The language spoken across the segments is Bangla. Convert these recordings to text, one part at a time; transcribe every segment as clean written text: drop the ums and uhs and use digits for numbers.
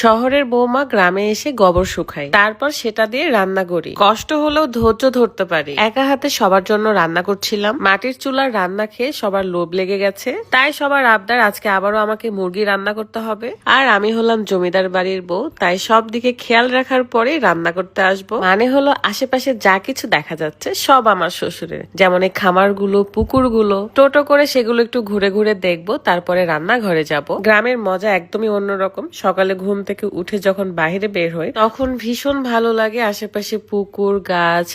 শহরের বৌমা গ্রামে এসে গোবর শুকায়, তারপর সেটা দিয়ে রান্না করি। কষ্ট হলেও ধৈর্য ধরতে পারি। একা হাতে সবার জন্য রান্না করছিলাম। মাটির চুলার রান্না খেয়ে সবার লোভ লেগে গেছে, তাই সবার আবদার আজকে আবারও আমাকে মুরগি রান্না করতে হবে। আর আমি হলাম জমিদার বাড়ির বউ, তাই সব দিকে খেয়াল রাখার পরে রান্না করতে আসবো। মানে হলো আশেপাশে যা কিছু দেখা যাচ্ছে সব আমার শ্বশুরের, যেমন এই খামারগুলো, পুকুরগুলো, টোটো করে সেগুলো একটু ঘুরে ঘুরে দেখবো, তারপরে রান্নাঘরে যাব। গ্রামের মজা একদমই অন্যরকম। সকালে ঘুম থেকে উঠে যখন বাইরে বের হই তখন ভীষণ ভালো লাগে। আশেপাশে পুকুর, গাছ,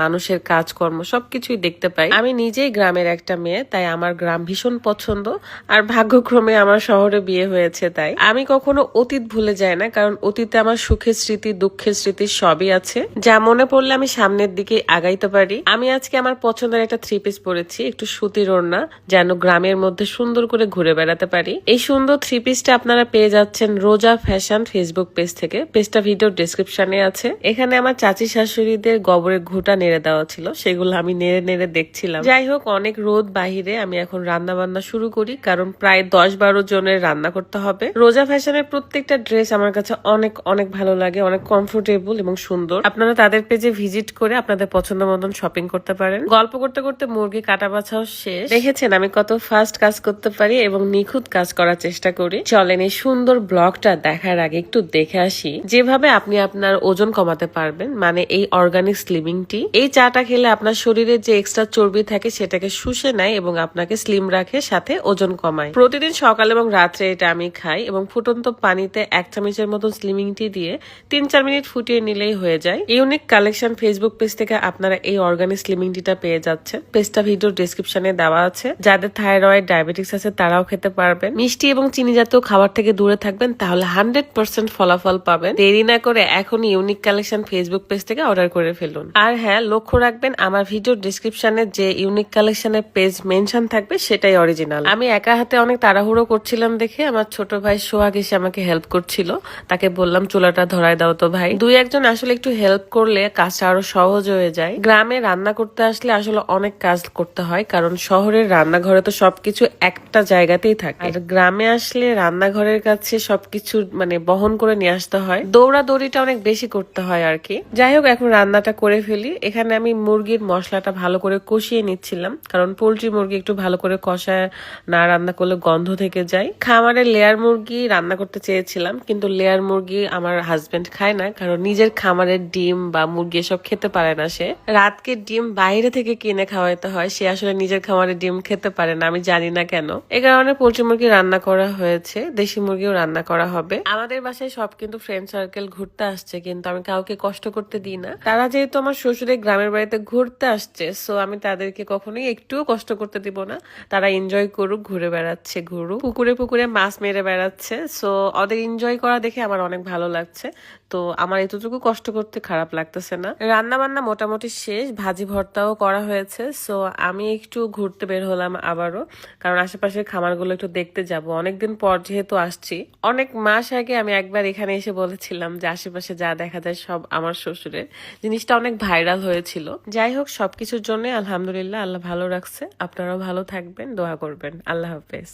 মানুষের কাজকর্ম সবকিছুই দেখতে পাই। আমি নিজেই গ্রামের একটা মেয়ে, তাই আমার গ্রাম ভীষণ পছন্দ। আর ভাগ্যক্রমে আমার শহরে বিয়ে হয়েছে, তাই আমি কখনো অতীত ভুলে যাই না, কারণ অতীতে আমার সুখের স্মৃতি, দুঃখের স্মৃতি সবই আছে, যা মনে পড়লে আমি সামনের দিকে আগাইতে পারি। আমি আজকে আমার পছন্দের একটা 3 পিস পরেছি, একটু সুতির ওড়না, যেন গ্রামের মধ্যে সুন্দর করে ঘুরে বেড়াতে পারি। এই সুন্দর 3 পিসটা আপনারা পেয়ে যাচ্ছেন রোজা ফ্যাশন ফেসবুক পেজ থেকে। পেজটা ভিডিও ডেসক্রিপশনে আছে। এখানে আমার চাচি শাশুড়িদের গোবরের ঘুটা নেড়ে দেওয়া ছিল, সেগুলো আমি নেড়ে নেড়ে দেখছিলাম। যাই হোক, অনেক রোদ বাহিরে, আমি এখন রান্না বান্না শুরু করি, কারণ প্রায় 10-12 জনের রান্না করতে হবে। রোজা ফ্যাশনের প্রত্যেকটা ড্রেস আমার কাছে অনেক অনেক ভালো লাগে, অনেক কমফোর্টেবল এবং সুন্দর। আপনারা তাদের পেজে ভিজিট করে আপনাদের পছন্দ মতন শপিং করতে পারেন। গল্প করতে করতে মুরগি কাটা বাছাও শেষ। দেখেছেন আমি কত ফাস্ট কাজ করতে পারি এবং নিখুঁত কাজ করার চেষ্টা করি। চলেন এই সুন্দর ব্লগটা দেখার আগে একটু দেখে আসি যেভাবে আপনি আপনার ওজন কমাতে পারবেন, মানে এই অর্গানিক স্লিমিং টি। এই চাটা খেলে আপনার শরীরে যে এক্সট্রা চর্বি থাকে সেটাকে শুষে নেয় এবং আপনাকে স্লিম রাখে, সাথে ওজন কমায়। প্রতিদিন সকাল এবং রাত্রে এটা আমি খাই এবং ফুটন্ত পানিতে 1 চামচের মতো স্লিমিং টি দিয়ে 3-4 মিনিট ফুটিয়ে নিলেই হয়ে যায়। ইউনিক কালেকশন ফেসবুক পেজ থেকে আপনারা এই অর্গানিক স্লিমিং টিটা পেয়ে যাচ্ছেন। পেজটা ভিডিও ডেসক্রিপশনে দেওয়া আছে। যাদের থাইরয়েড, ডায়াবেটিস আছে তারাও খেতে পারবেন। মিষ্টি এবং চিনি জাতীয় খাবার থেকে দূরে থাকবেন, তাহলে 100% ফলাফল পাবেন। দেরি না করে এখন ইউনিক কালেকশন ফেসবুক পেজ থেকে অর্ডার করে ফেলুন। আর হ্যাঁ, লক্ষ্য রাখবেন আমার ভিডিও ডেসক্রিপশনে যে ইউনিক কালেকশনের পেজ মেনশন থাকবে সেটাই অরিজিনাল। আমি একা হাতে অনেক তাড়াহুড়ো করছিলাম দেখে আমার ছোট ভাই সোহাগ এসে আমাকে হেল্প করছিল। তাকে বললাম চুলাটা ধরায় দাও তো ভাই। 2-1 জন আসলে একটু হেল্প করলে কাজটা আরো সহজ হয়ে যায়। গ্রামে রান্না করতে আসলে আসলে অনেক কাজ করতে হয়, কারণ শহরের রান্নাঘরে তো সবকিছু একটা জায়গাতেই থাকে, আর গ্রামে আসলে রান্নাঘরের কাছে সবকিছু মানে বহন করে নিয়ে আসতে হয়। দৌড়াদৌড়িটা অনেক বেশি করতে হয় আর কি। যাই হোক, এখন রান্নাটা করে ফেলি। এখানে আমি মুরগির মশলাটা ভালো করে কষিয়ে নিচ্ছিলাম, কারণ পোল্ট্রি মুরগি একটু ভালো করে কষায় না রান্না করলে গন্ধ থেকে যায়। খামারে লেয়ার মুরগি রান্না করতে চেয়েছিলাম, কিন্তু লেয়ার মুরগি আমার হাজবেন্ড খায় না, কারণ নিজের খামারের ডিম বা মুরগি এসব খেতে পারে না। সে রাতকে ডিম বাইরে থেকে কিনে খাওয়াইতে হয়, সে আসলে নিজের খামারের ডিম খেতে পারে না, আমি জানি না কেন। এ কারণে পোল্ট্রি মুরগি রান্না করা হয়েছে, দেশি মুরগিও রান্না করা হবে। আমাদের বাসায় সব কিন্তু ফ্রেন্ড সার্কেল ঘুরতে আসছে, কিন্তু আমি কাউকে কষ্ট করতে দিই না। তারা যেহেতু আমার শ্বশুরের গ্রামের বাড়িতে ঘুরতে আসছে, সো আমি তাদেরকে কখনোই একটুও কষ্ট করতে দিব না। তারা এনজয় করুক, ঘুরে বেড়াচ্ছে, ঘুরুক, পুকুরে পুকুরে মাছ মেরে বেড়াচ্ছে। সো ওদের এনজয় করা দেখে আমার অনেক ভালো লাগছে। তো আমার এতটুকু কষ্ট করতে খারাপ লাগতেছে না। রান্না বান্না মোটামুটি শেষ, ভাজি ভর্তাও করা হয়েছে। সো আমি একটু ঘুরতে বের হলাম আবারও, কারণ আশেপাশের খামারগুলো একটু দেখতে যাব। অনেকদিন পর যেহেতু আসছি, অনেক মাস আগে আমি একবার এখানে এসে বলেছিলাম যে আশেপাশে যা দেখা যায় সব আমার শ্বশুরের। জিনিসটা অনেক ভাইরাল হয়েছিল। যাই হোক, সবকিছুর জন্য আলহামদুলিল্লাহ, আল্লাহ ভালো রাখছে। আপনারাও ভালো থাকবেন, দোয়া করবেন। আল্লাহ হাফেজ।